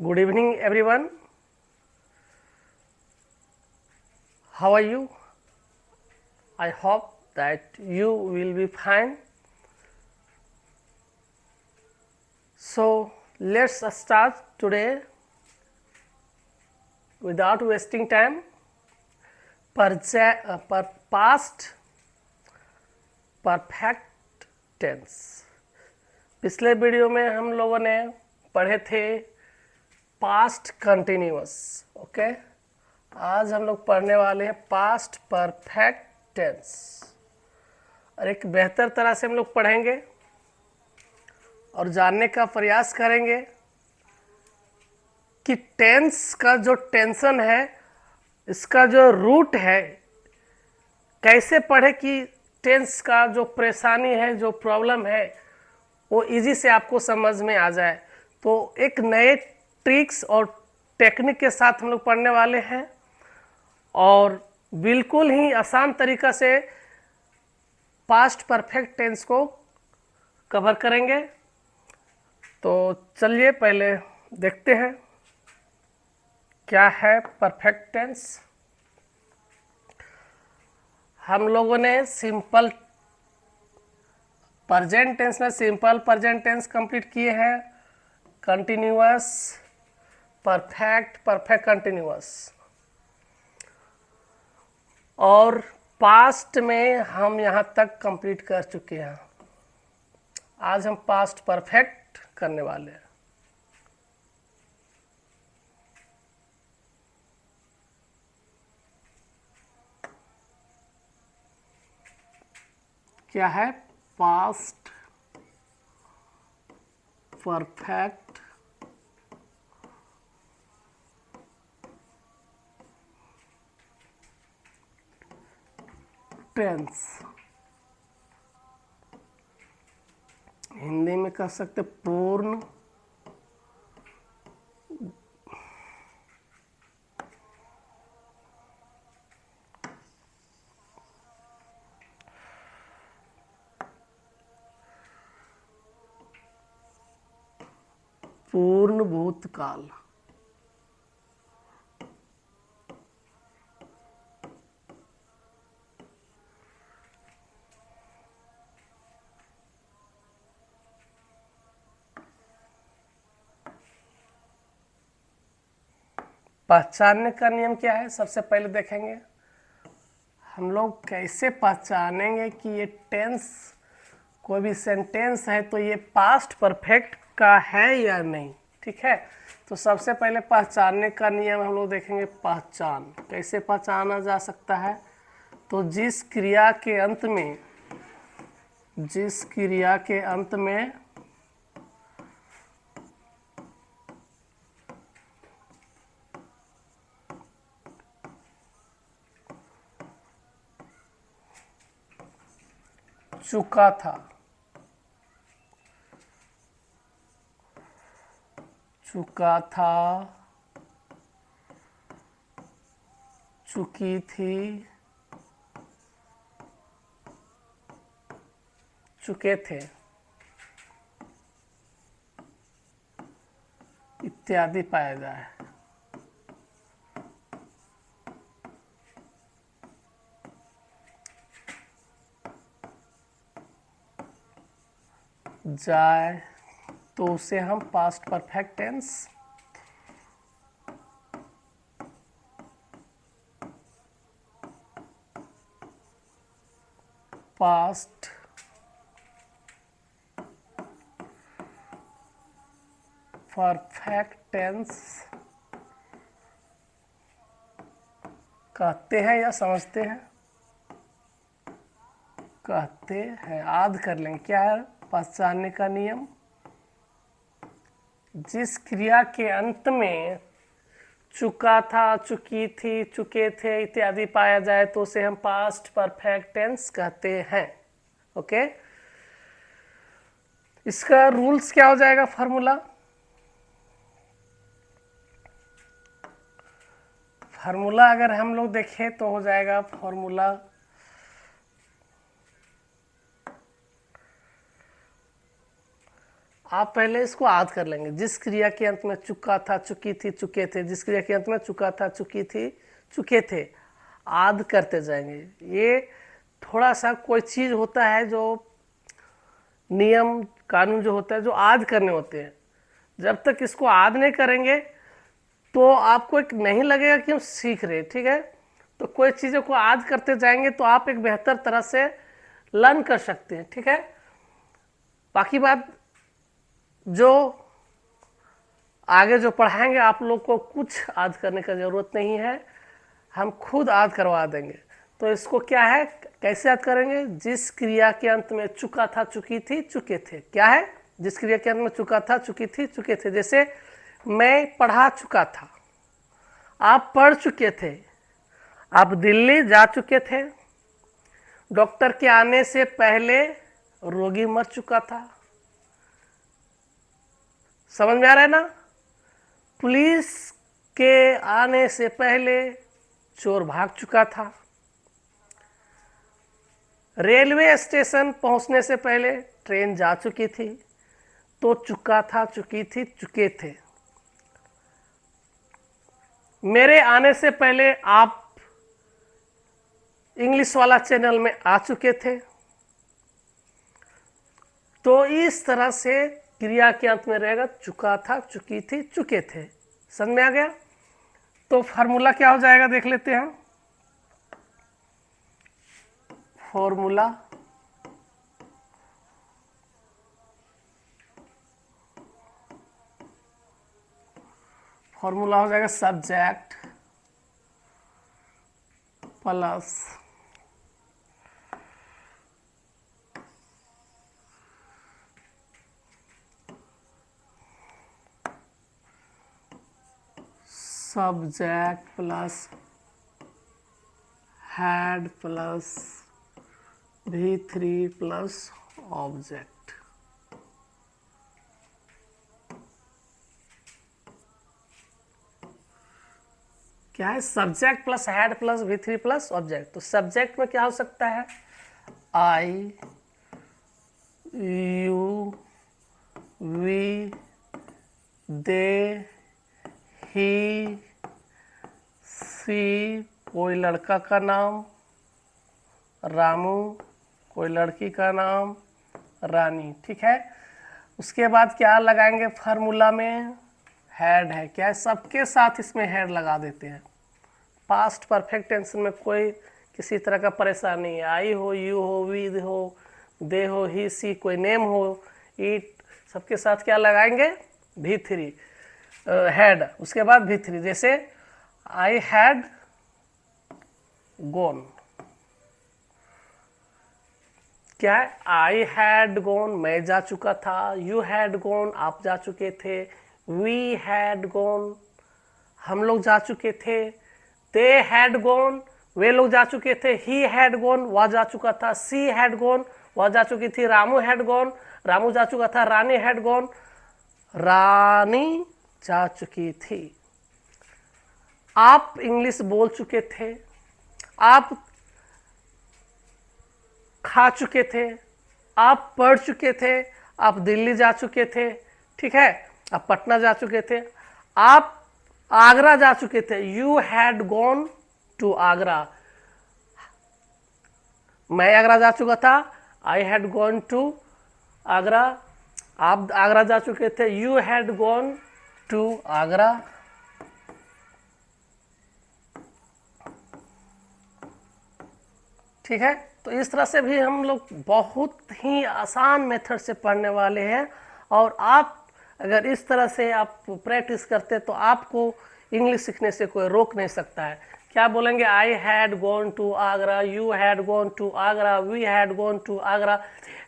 Good evening, everyone. How are you? I hope that you will be fine. So, let's start today without wasting time. Past perfect tense. पिछले video में हम लोगों ने पढ़े थे past continuous. Okay, आज हम लोग पढ़ने वाले हैं पास्ट परफेक्ट टेंस और एक बेहतर तरह से हम लोग पढ़ेंगे और जानने का प्रयास करेंगे कि टेंस का जो टेंशन है, इसका जो रूट है, कैसे पढ़े कि टेंस का जो परेशानी है, जो प्रॉब्लम है, वो इजी से आपको समझ में आ जाए। तो एक नए ट्रिक्स और टेक्निक के साथ हम लोग पढ़ने वाले हैं और बिल्कुल ही आसान तरीका से पास्ट परफेक्ट टेंस को कवर करेंगे। तो चलिए पहले देखते हैं क्या है परफेक्ट टेंस। हम लोगों ने सिंपल प्रेजेंट टेंस में सिंपल प्रेजेंट टेंस कंप्लीट किए हैं, कंटिन्यूअस, परफेक्ट, परफेक्ट कंटिन्यूअस, और पास्ट में हम यहाँ तक कंप्लीट कर चुके हैं। आज हम पास्ट परफेक्ट करने वाले हैं। क्या है पास्ट परफेक्ट टेंस। हिंदी में कह सकते पूर्ण पूर्ण भूतकाल। पहचानने का नियम क्या है, सबसे पहले देखेंगे हम लोग कैसे पहचानेंगे कि ये टेंस, कोई भी सेंटेंस है तो ये पास्ट परफेक्ट का है या नहीं। ठीक है, तो सबसे पहले पहचानने का नियम हम लोग देखेंगे। पहचान कैसे पहचाना जा सकता है, तो जिस क्रिया के अंत में चुका था, चुकी थी, चुके थे इत्यादि पाया जाए। तो उसे हम past perfect tense past perfect tense कहते हैं या समझते हैं? कहते हैं। याद कर लेंगे क्या है पहचानने का नियम। जिस क्रिया के अंत में चुका था, चुकी थी, चुके थे इत्यादि पाया जाए तो उसे हम पास्ट परफेक्ट टेंस कहते हैं। ओके, इसका रूल्स क्या हो जाएगा, फॉर्मूला अगर हम लोग देखें तो हो जाएगा फॉर्मूला आप पहले इसको आद कर लेंगे। जिस क्रिया के अंत में चुका था, चुकी थी, चुके थे, जिस क्रिया के अंत में चुका था, चुकी थी, चुके थे, आद करते जाएंगे। ये थोड़ा सा कोई चीज़ होता है जो नियम कानून जो होता है जो आद करने होते हैं, जब तक इसको आद नहीं करेंगे तो आपको एक नहीं लगेगा कि हम सीख रहे हैं, ठीक है। तो कोई चीज़ों को आद करते जाएंगे तो आप एक बेहतर तरह से लर्न कर सकते हैं, ठीक है। बाकी बात जो आगे जो पढ़ाएंगे आप लोग को कुछ आद करने का ज़रूरत नहीं है, हम खुद आद करवा देंगे। तो इसको क्या है, कैसे याद करेंगे? जिस क्रिया के अंत में चुका था, चुकी थी, चुके थे। क्या है? जिस क्रिया के अंत में चुका था, चुकी थी, चुके थे। जैसे मैं पढ़ा चुका था, आप पढ़ चुके थे, आप दिल्ली जा चुके थे, डॉक्टर के आने से पहले रोगी मर चुका था। समझ में आ रहा है ना? पुलिस के आने से पहले चोर भाग चुका था। रेलवे स्टेशन पहुंचने से पहले ट्रेन जा चुकी थी। तो चुका था, चुकी थी, चुके थे। मेरे आने से पहले आप इंग्लिश वाला चैनल में आ चुके थे। तो इस तरह से क्रिया के अंत में रहेगा चुका था, चुकी थी, चुके थे। समझ में आ गया? तो फार्मूला क्या हो जाएगा देख लेते हैं। फॉर्मूला हो जाएगा subject plus subject plus head plus V3 plus object. क्या है? Subject plus head plus V3 plus object. तो सब्जेक्ट में क्या हो सकता है? I, you, we, they, he, she, कोई लड़का का नाम, रामू, कोई लड़की का नाम, रानी, ठीक है। उसके बाद क्या लगाएंगे फार्मूला में? हेड है। क्या है? सबके साथ इसमें हेड लगा देते हैं। पास्ट परफेक्ट टेंस में कोई किसी तरह का परेशानी नहीं है। आई हो, यू हो, वी हो, दे हो, ही, सी, कोई नेम हो, इट, सबके साथ क्या लगाएंगे? V3 head. उसके बाद V3। जैसे आई हैड गोन। क्या है? आई हैड गोन, मैं जा चुका था। यू हैड गोन, आप जा चुके थे। वी हैड गोन, हम लोग जा चुके थे। दे हैड गोन, वे लोग जा चुके थे। ही हैड गोन, वह जा चुका था। सी हैड गोन, वह जा चुकी थी। रामू हैड गोन, रामू जा चुका था। रानी हैड गोन, रानी जा चुकी थी। आप इंग्लिश बोल चुके थे, आप खा चुके थे, आप पढ़ चुके थे, आप दिल्ली जा चुके थे, ठीक है, आप पटना जा चुके थे, आप आगरा जा चुके थे। You had gone to Agra, मैं आगरा जा चुका था। I had gone to Agra, आप आगरा जा चुके थे। You had gone to Agra. ठीक है, तो इस तरह से भी हम लोग बहुत ही आसान मेथड से पढ़ने वाले हैं। और आप अगर इस तरह से आप प्रैक्टिस करते तो आपको इंग्लिश सीखने से कोई रोक नहीं सकता है। क्या बोलेंगे? I had gone to Agra, you had gone to Agra, we had gone to Agra,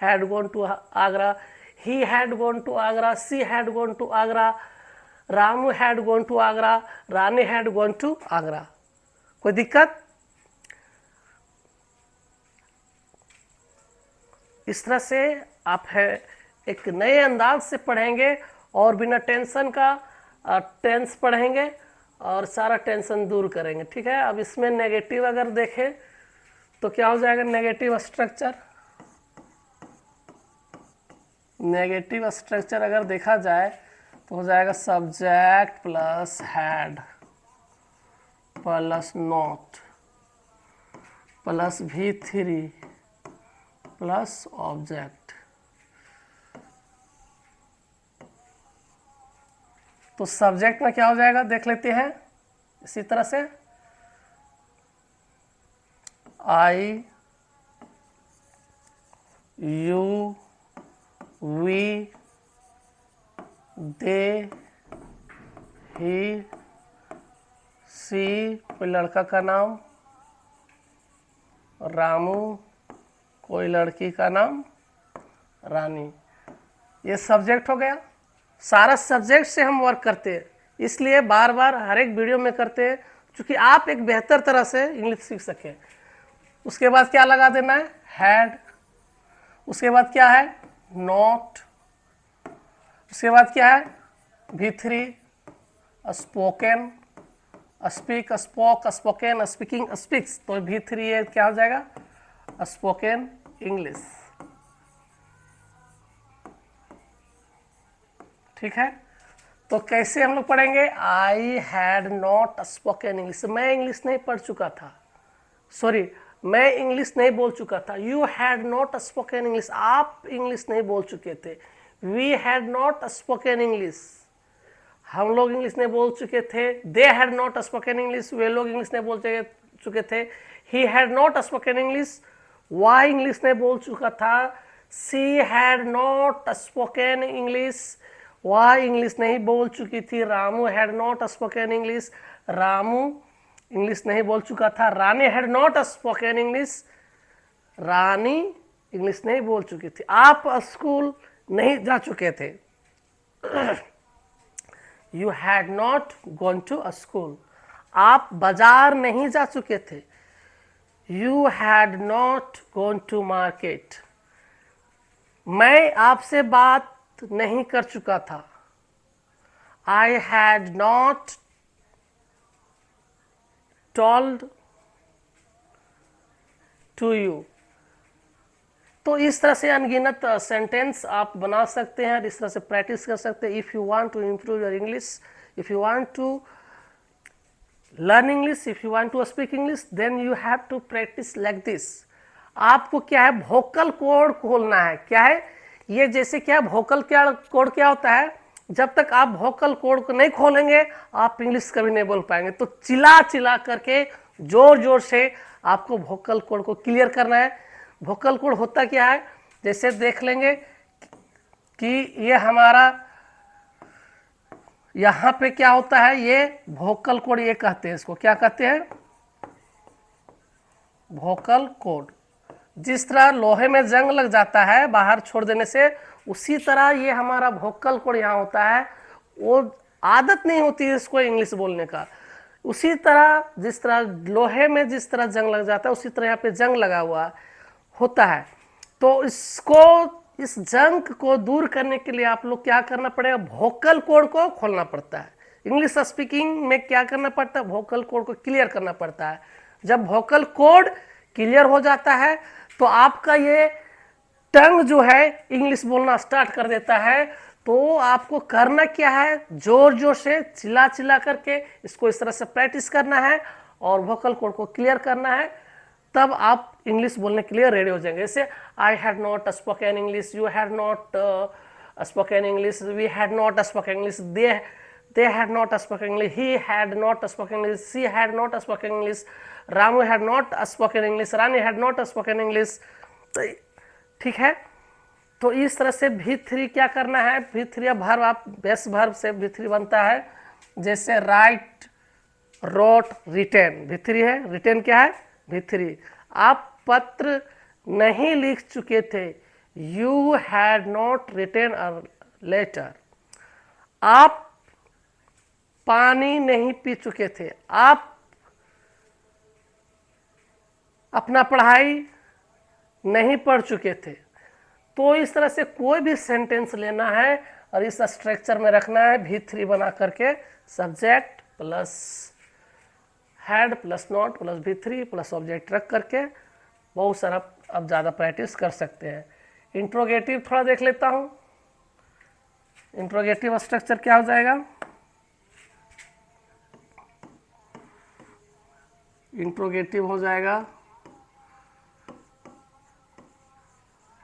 had gone to Agra, he had gone to Agra, she had gone to Agra, Ramu had gone to Agra, Rani had gone to Agra. कोई दिक्कत? इस तरह से आप है एक नए अंदाज से पढ़ेंगे और बिना टेंशन का टेंस पढ़ेंगे और सारा टेंशन दूर करेंगे। ठीक है, अब इसमें नेगेटिव अगर देखें तो क्या हो जाएगा? नेगेटिव स्ट्रक्चर नेगेटिव स्ट्रक्चर अगर देखा जाए तो हो जाएगा subject plus had plus not plus V3 plus object. तो सब्जेक्ट में क्या हो जाएगा देख लेते हैं इसी तरह से, I यू वी दे ही सी, कोई लड़का का नाम रामू, कोई लड़की का नाम रानी। ये सब्जेक्ट हो गया। सारा सब्जेक्ट से हम वर्क करते हैं, इसलिए बार बार हर एक वीडियो में करते हैं क्योंकि आप एक बेहतर तरह से इंग्लिश सीख सकें। उसके बाद क्या लगा देना है, हैड। उसके बाद क्या है, नॉट। उसके बाद क्या है, V3, spoken, speak, spoke, spoken, speaking, speaks. तो V3 ये क्या हो जाएगा, स्पोकन इंग्लिश। ठीक है, तो कैसे हम लोग पढ़ेंगे, आई हैड नॉट स्पोकन इंग्लिश। मैं इंग्लिश नहीं पढ़ चुका था, सॉरी मैं इंग्लिश नहीं बोल चुका था। You had not spoken English, आप इंग्लिश नहीं बोल चुके थे। We had not spoken English, हम लोग इंग्लिश नहीं बोल चुके थे। They had not spoken English, वे लोग इंग्लिश नहीं बोल चुके थे। He had not spoken English, वह इंग्लिश नहीं बोल चुका था। She had not spoken English, वह इंग्लिश नहीं बोल चुकी थी। Ramu had not spoken English, Ramu English नहीं बोल चुका था। Rani had not spoken English, Rani English नहीं बोल चुकी थी। आप स्कूल नहीं जा चुके थे, you had not gone to a school. आप बाजार नहीं जा चुके थे, you had not gone to market. मैं आपसे बात नहीं कर चुका था, I had not told to you. तो इस तरह से अनगिनत सेंटेंस आप बना सकते हैं, इस तरह से प्रैक्टिस कर सकते हैं। If you want to improve your English, if you want to learn English, if you want to speak English, then you have to practice like this. आपको क्या है, वोकल कोड खोलना है। क्या है ये, जैसे क्या वोकल कोड क्या होता है, जब तक आप वोकल कोड को नहीं खोलेंगे आप इंग्लिश कभी नहीं बोल पाएंगे। तो चिल्ला चिल्ला करके जोर जोर से आपको वोकल कोड को क्लियर करना है। वोकल कोड होता क्या है, जैसे देख लेंगे कि ये हमारा यहाँ पे क्या होता है, ये वोकल कोड ये कहते हैं, इसको क्या कहते हैं, वोकल कोड। जिस तरह लोहे में जंग लग जाता है बाहर छोड़ देने से, उसी तरह ये हमारा वोकल कोड यहाँ होता है। वो आदत नहीं होती है इसको इंग्लिश बोलने का। उसी तरह जिस तरह लोहे में जिस तरह जंग लग जाता है, उसी तरह यहाँ पे जंग लगा हुआ होता है। तो इसको, इस जंग को दूर करने के लिए आप लोग क्या करना पड़ेगा, वोकल कोड को खोलना पड़ता है। इंग्लिश स्पीकिंग में क्या करना पड़ता है, वोकल कोड को क्लियर करना पड़ता है। जब वोकल कोड क्लियर हो जाता है तो आपका ये टंग जो है इंग्लिश बोलना स्टार्ट कर देता है। तो आपको करना क्या है, जोर जोर से चिल्ला चिल्ला करके इसको इस तरह से प्रैक्टिस करना है और वोकल कोड को क्लियर करना है, तब आप इंग्लिश बोलने के लिए रेडी हो जाएंगे। जैसे I had not spoken English, you had not spoken English, we had not spoken English, they had not spoken English, he had not spoken English, she had not spoken English, Ramu had not spoken English, Rani had not spoken English. ठीक है, तो इस तरह से V3 क्या करना है, V3 verb, आप बेस वर्ब से V3 बनता है। जैसे राइट, रोट, रिटेन, V3 है। रिटेन क्या है, V3। आप पत्र नहीं लिख चुके थे, you had not written a letter. आप पानी नहीं पी चुके थे, आप अपना पढ़ाई नहीं पढ़ चुके थे। तो इस तरह से कोई भी सेंटेंस लेना है और इस स्ट्रक्चर में रखना है, V3 बना करके, subject plus had plus not plus V3 plus object रख करके बहुत सारा अब ज़्यादा प्रैक्टिस कर सकते हैं। इंट्रोगेटिव थोड़ा देख लेता हूँ। इंट्रोगेटिव स्ट्रक्चर क्या हो जाएगा? इंट्रोगेटिव हो जाएगा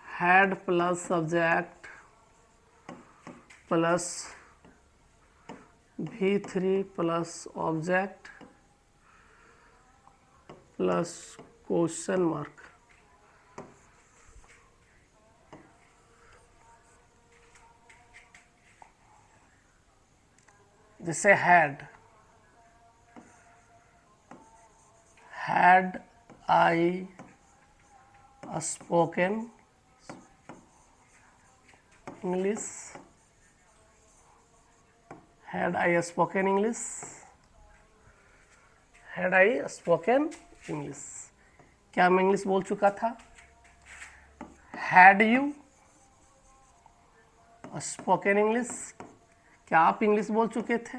had plus subject plus V3 plus object plus question mark. जैसे had I spoken English, had I spoken English, had I spoken English. क्या मैं इंग्लिश बोल चुका था? हैड यू स्पोकन इंग्लिश, क्या आप इंग्लिश बोल चुके थे?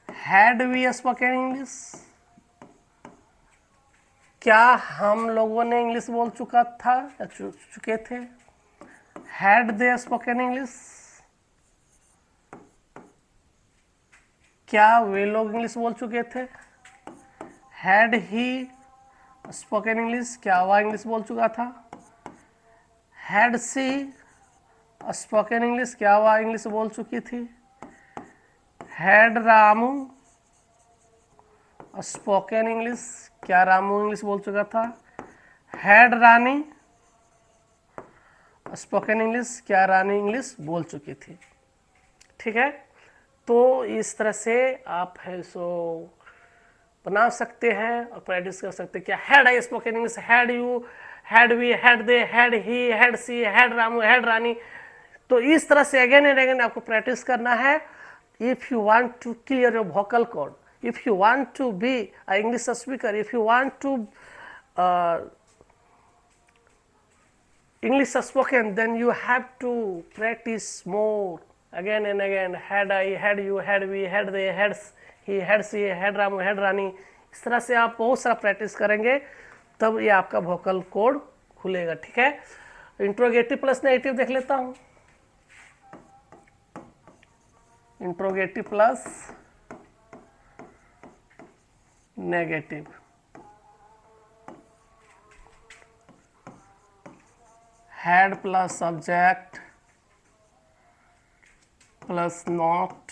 हैड वी स्पोकन इंग्लिश, क्या हम लोगों ने इंग्लिश बोल चुका था या चुके थे? हैड दे स्पोकन इंग्लिश, क्या वे लोग इंग्लिश बोल चुके थे? हैड ही स्पोकन इंग्लिश, क्या वह इंग्लिश बोल चुका था? हैड सी स्पोकन इंग्लिश, क्या वह इंग्लिश बोल चुकी थी? हैड रामू स्पोकन इंग्लिश, क्या रामू इंग्लिश बोल चुका था? हैड रानी स्पोकन इंग्लिश, क्या रानी इंग्लिश बोल चुकी थी? ठीक है, तो इस तरह से आप है सो बना सकते हैं और प्रैक्टिस कर सकते हैं। क्या had I spoken English, had you, had we, had they, had he, had she, had Ramu, had Rani. तो इस तरह से अगेन एंड अगेन आपको प्रैक्टिस करना है। If you want to clear your vocal cord, if you want to be an English speaker, if you want to English spoken, then you have to practice more again and again. Had I, had you, had we, had they, had he, had she, had Ramu, had रानी। इस तरह से आप बहुत सारा practice करेंगे तब ये आपका वोकल कोड खुलेगा। ठीक है, इंट्रोगेटिव प्लस नेगेटिव देख लेता हूँ। Interrogative plus negative, had plus subject plus not